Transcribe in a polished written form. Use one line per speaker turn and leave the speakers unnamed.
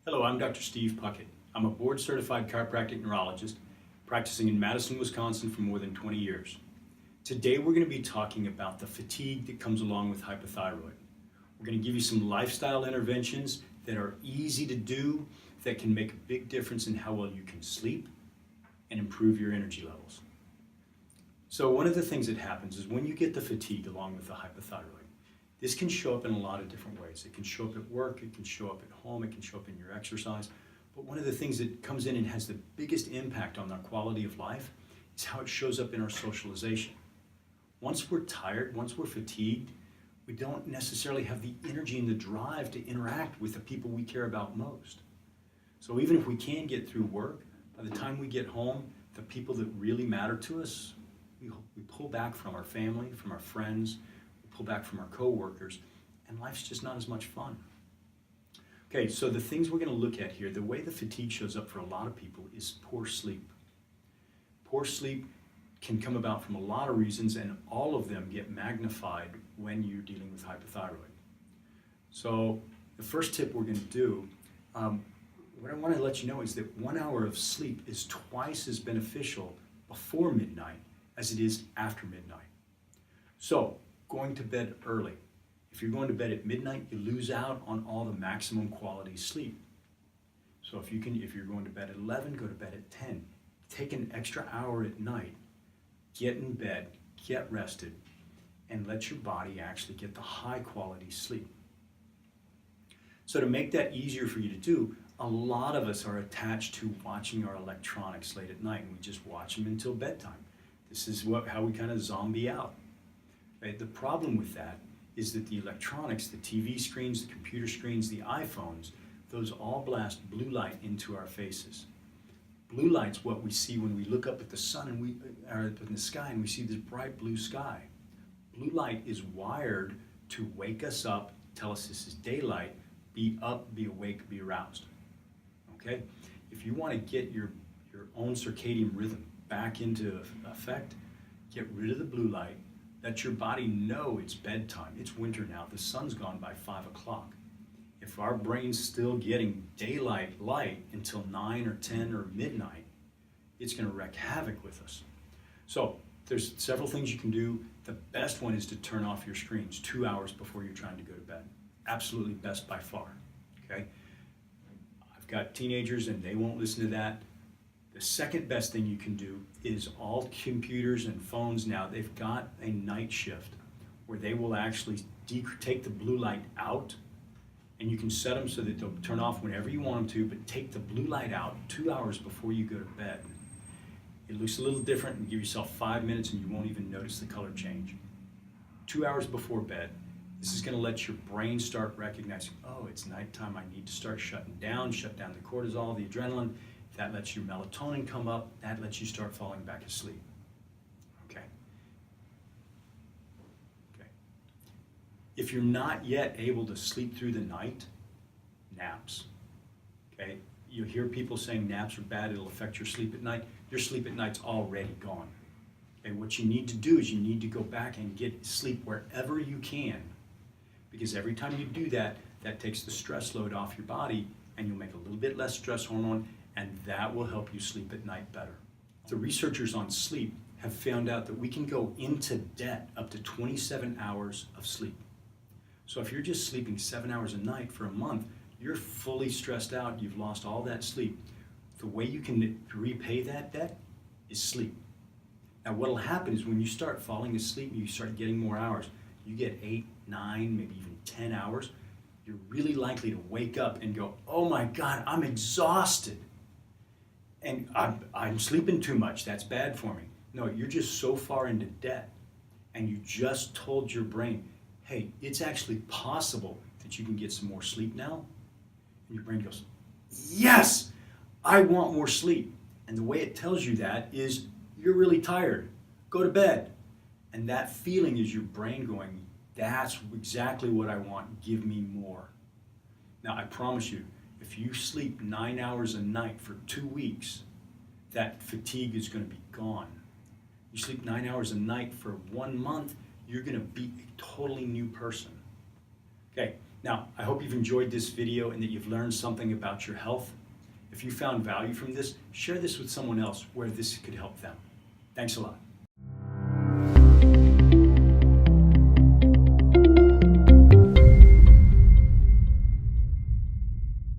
Hello, I'm Dr. Steve Puckett. I'm a board-certified chiropractic neurologist practicing in Madison, Wisconsin for more than 20 years. Today we're going to be talking about the fatigue that comes along with hypothyroid. We're going to give you some lifestyle interventions that are easy to do that can make a big difference in how well you can sleep and improve your energy levels. So one of the things that happens is when you get the fatigue along with the hypothyroid, this can show up in a lot of different ways. It can show up at work, it can show up at home, it can show up in your exercise. But one of the things that comes in and has the biggest impact on our quality of life is how it shows up in our socialization. Once we're tired, once we're fatigued, we don't necessarily have the energy and the drive to interact with the people we care about most. So even if we can get through work, by the time we get home, the people that really matter to us, we pull back from our family, from our friends, pull back from our coworkers, and life's just not as much fun. Okay, so the things we're going to look at here, the way the fatigue shows up for a lot of people is poor sleep. Poor sleep can come about from a lot of reasons, and all of them get magnified when you're dealing with hypothyroid. So the first tip we're going to do, what I want to let you know is that 1 hour of sleep is twice as beneficial before midnight as it is after midnight. So going to bed early. If you're going to bed at midnight, you lose out on all the maximum quality sleep. So if you're going to bed at 11, go to bed at 10. Take an extra hour at night, get in bed, get rested, and let your body actually get the high quality sleep. So to make that easier for you to do, a lot of us are attached to watching our electronics late at night, and we just watch them until bedtime. This is how we kind of zombie out. Right? The problem with that is that the electronics, the TV screens, the computer screens, the iPhones, those all blast blue light into our faces. Blue light's what we see when we look up at the sun and we are up in the sky and we see this bright blue sky. Blue light is wired to wake us up, tell us this is daylight, be up, be awake, be aroused. Okay? If you want to get your own circadian rhythm back into effect, get rid of the blue light. Let your body know it's bedtime. It's winter now. The sun's gone by 5 o'clock. If our brain's still getting daylight light until 9 or 10 or midnight, it's going to wreak havoc with us. So there's several things you can do. The best one is to turn off your screens 2 hours before you're trying to go to bed. Absolutely best by far. Okay? I've got teenagers and they won't listen to that. The second best thing you can do is all computers and phones now, they've got a night shift where they will actually take the blue light out, and you can set them so that they'll turn off whenever you want them to, but take the blue light out 2 hours before you go to bed. It looks a little different, and give yourself 5 minutes and you won't even notice the color change. 2 hours before bed, this is going to let your brain start recognizing, oh, it's nighttime, I need to start shut down the cortisol, the adrenaline. That lets your melatonin come up. That lets you start falling back asleep. Okay. If you're not yet able to sleep through the night, naps. Okay. You hear people saying naps are bad, it'll affect your sleep at night. Your sleep at night's already gone. Okay. What you need to do is you need to go back and get sleep wherever you can. Because every time you do that, that takes the stress load off your body and you'll make a little bit less stress hormone, and that will help you sleep at night better. The researchers on sleep have found out that we can go into debt up to 27 hours of sleep. So if you're just sleeping 7 hours a night for a month, you're fully stressed out, you've lost all that sleep. The way you can repay that debt is sleep. Now what'll happen is when you start falling asleep, you start getting more hours. You get 8, 9, maybe even 10 hours, you're really likely to wake up and go, oh my God, I'm exhausted. And I'm sleeping too much, that's bad for me. No, you're just so far into debt and you just told your brain, hey, it's actually possible that you can get some more sleep now. And your brain goes, yes, I want more sleep. And the way it tells you that is you're really tired, go to bed. And that feeling is your brain going, that's exactly what I want, give me more. Now I promise you, if you sleep 9 hours a night for 2 weeks, that fatigue is going to be gone. You sleep 9 hours a night for 1 month, you're going to be a totally new person. Okay, Now, I hope you've enjoyed this video and that you've learned something about your health. If you found value from this, share this with someone else where this could help them. Thanks a lot.